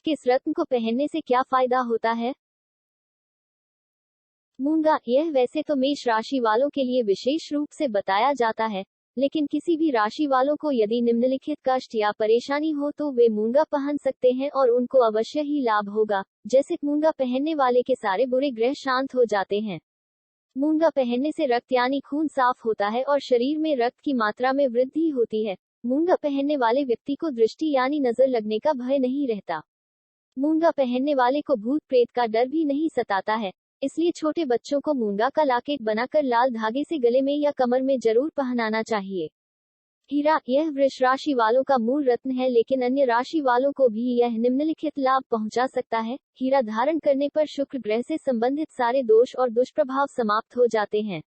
किस रत्न को पहनने से क्या फायदा होता है? मूंगा, यह वैसे तो मेष राशि वालों के लिए विशेष रूप से बताया जाता है, लेकिन किसी भी राशि वालों को यदि निम्नलिखित कष्ट या परेशानी हो तो वे मूंगा पहन सकते हैं और उनको अवश्य ही लाभ होगा। जैसे मूंगा पहनने वाले के सारे बुरे ग्रह शांत हो जाते हैं। मूंगा पहनने से रक्त यानी खून साफ होता है और शरीर में रक्त की मात्रा में वृद्धि होती है। मूंगा पहनने वाले व्यक्ति को दृष्टि यानी नजर लगने का भय नहीं रहता। मूंगा पहनने वाले को भूत प्रेत का डर भी नहीं सताता है। इसलिए छोटे बच्चों को मूंगा का लॉकेट बनाकर लाल धागे से गले में या कमर में जरूर पहनाना चाहिए। हीरा, यह वृष राशि वालों का मूल रत्न है, लेकिन अन्य राशि वालों को भी यह निम्नलिखित लाभ पहुंचा सकता है। हीरा धारण करने पर शुक्र ग्रह से संबंधित सारे दोष और दुष्प्रभाव समाप्त हो जाते हैं।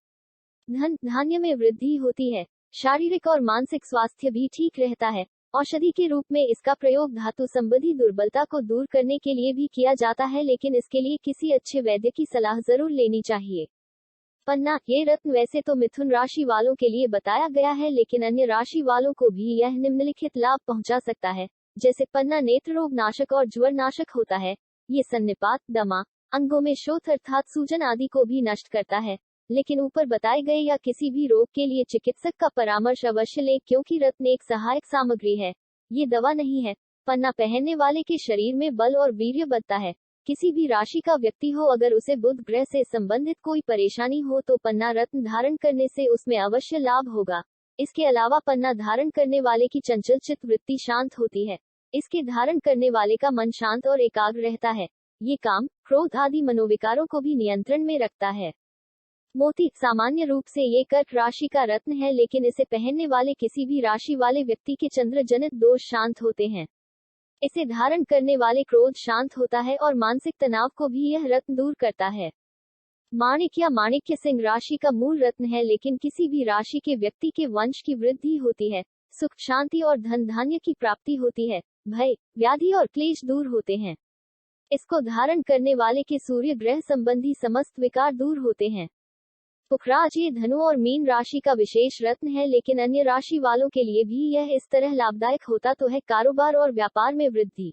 धन धान्य में वृद्धि होती है। शारीरिक और मानसिक स्वास्थ्य भी ठीक रहता है। औषधि के रूप में इसका प्रयोग धातु संबंधी दुर्बलता को दूर करने के लिए भी किया जाता है, लेकिन इसके लिए किसी अच्छे वैद्य की सलाह जरूर लेनी चाहिए। पन्ना, ये रत्न वैसे तो मिथुन राशि वालों के लिए बताया गया है, लेकिन अन्य राशि वालों को भी यह निम्नलिखित लाभ पहुंचा सकता है। जैसे पन्ना नेत्र रोग नाशक और ज्वर नाशक होता है। ये सन्निपात, दमा, अंगों में शोथ अर्थात सूजन आदि को भी नष्ट करता है। लेकिन ऊपर बताए गए या किसी भी रोग के लिए चिकित्सक का परामर्श अवश्य लें, क्योंकि रत्न एक सहायक सामग्री है, ये दवा नहीं है। पन्ना पहनने वाले के शरीर में बल और वीर्य बढ़ता है। किसी भी राशि का व्यक्ति हो, अगर उसे बुध ग्रह से संबंधित कोई परेशानी हो तो पन्ना रत्न धारण करने से उसमें अवश्य लाभ होगा। इसके अलावा पन्ना धारण करने वाले की चंचल चित्त वृत्ति शांत होती है। इसके धारण करने वाले का मन शांत और एकाग्र रहता है। ये काम, क्रोध आदि मनोविकारों को भी नियंत्रण में रखता है। मोती, सामान्य रूप से ये कर्क राशि का रत्न है, लेकिन इसे पहनने वाले किसी भी राशि वाले व्यक्ति के चंद्र जनित दोष शांत होते हैं। इसे धारण करने वाले क्रोध शांत होता है और मानसिक तनाव को भी यह रत्न दूर करता है। माणिक या माणिक्य सिंह राशि का मूल रत्न है, लेकिन किसी भी राशि के व्यक्ति के वंश की वृद्धि होती है, सुख शांति और धन धान्य की प्राप्ति होती है, भय व्याधि और क्लेश दूर होते हैं। इसको धारण करने वाले के सूर्य ग्रह संबंधी समस्त विकार दूर होते हैं। पुखराज, ये धनु और मीन राशि का विशेष रत्न है, लेकिन अन्य राशि वालों के लिए भी यह इस तरह लाभदायक होता तो है। कारोबार और व्यापार में वृद्धि।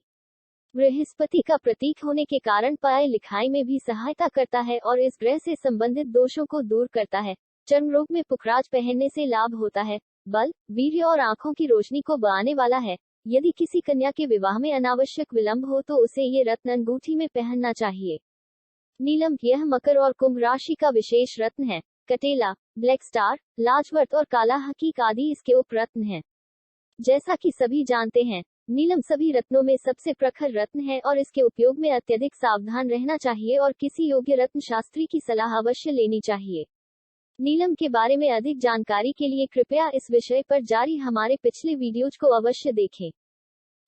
बृहस्पति का प्रतीक होने के कारण पढ़ाई लिखाई में भी सहायता करता है और इस ग्रह से संबंधित दोषों को दूर करता है। चर्म रोग में पुखराज पहनने से लाभ होता है। बल, वीर्य और आंखों की रोशनी को बढ़ाने वाला है। यदि किसी कन्या के विवाह में अनावश्यक विलंब हो तो उसे ये रत्न अंगूठी में पहनना चाहिए। नीलम, यह मकर और कुंभ राशि का विशेष रत्न है। कटेला, ब्लैक स्टार, लाजवर्त और काला हकीक आदि इसके उपरत्न हैं। जैसा कि सभी जानते हैं, नीलम सभी रत्नों में सबसे प्रखर रत्न है और इसके उपयोग में अत्यधिक सावधान रहना चाहिए और किसी योग्य रत्न शास्त्री की सलाह अवश्य लेनी चाहिए। नीलम के बारे में अधिक जानकारी के लिए कृपया इस विषय पर जारी हमारे पिछले वीडियोज को अवश्य देखें।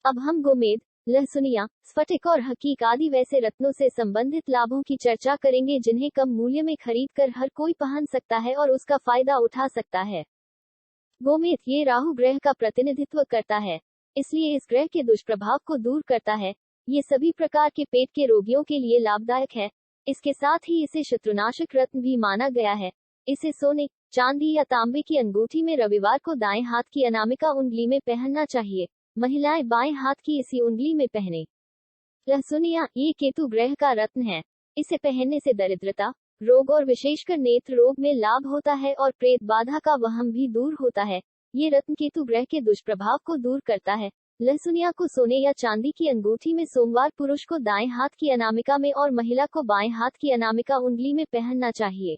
अब हम गोमेद, लहसुनिया, स्फटिक और हकीक आदि वैसे रत्नों से संबंधित लाभों की चर्चा करेंगे, जिन्हें कम मूल्य में खरीदकर हर कोई पहन सकता है और उसका फायदा उठा सकता है। गोमेद, ये राहु ग्रह का प्रतिनिधित्व करता है, इसलिए इस ग्रह के दुष्प्रभाव को दूर करता है। ये सभी प्रकार के पेट के रोगियों के लिए लाभदायक है। इसके साथ ही इसे शत्रुनाशक रत्न भी माना गया है। इसे सोने, चांदी या तांबे की अंगूठी में रविवार को दाएं हाथ की अनामिका उंगली में पहनना चाहिए। महिलाएं बाएं हाथ की इसी उंगली में पहने। लहसुनिया, ये केतु ग्रह का रत्न है। इसे पहनने से दरिद्रता, रोग और विशेषकर नेत्र रोग में लाभ होता है और प्रेत बाधा का वहम भी दूर होता है। ये रत्न केतु ग्रह के दुष्प्रभाव को दूर करता है। लहसुनिया को सोने या चांदी की अंगूठी में सोमवार पुरुष को दाएं हाथ की अनामिका में और महिला को बाएं हाथ की अनामिका उंगली में पहनना चाहिए।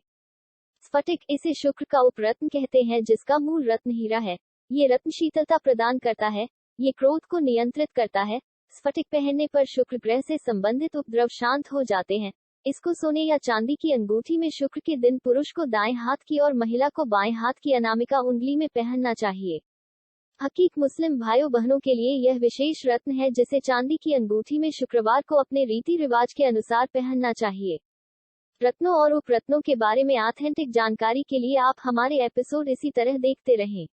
स्फटिक, इसे शुक्र का उपरत्न कहते हैं, जिसका मूल रत्न हीरा है। ये रत्न शीतलता प्रदान करता है। ये क्रोध को नियंत्रित करता है। स्फटिक पहनने पर शुक्र ग्रह से संबंधित उपद्रव शांत हो जाते हैं। इसको सोने या चांदी की अंगूठी में शुक्र के दिन पुरुष को दाएं हाथ की और महिला को बाएं हाथ की अनामिका उंगली में पहनना चाहिए। हकीक, मुस्लिम भाइयों बहनों के लिए यह विशेष रत्न है, जिसे चांदी की अंगूठी में शुक्रवार को अपने रीति रिवाज के अनुसार पहनना चाहिए। रत्नों और उपरत्नों के बारे में ऑथेंटिक जानकारी के लिए आप हमारे एपिसोड इसी तरह देखते रहें।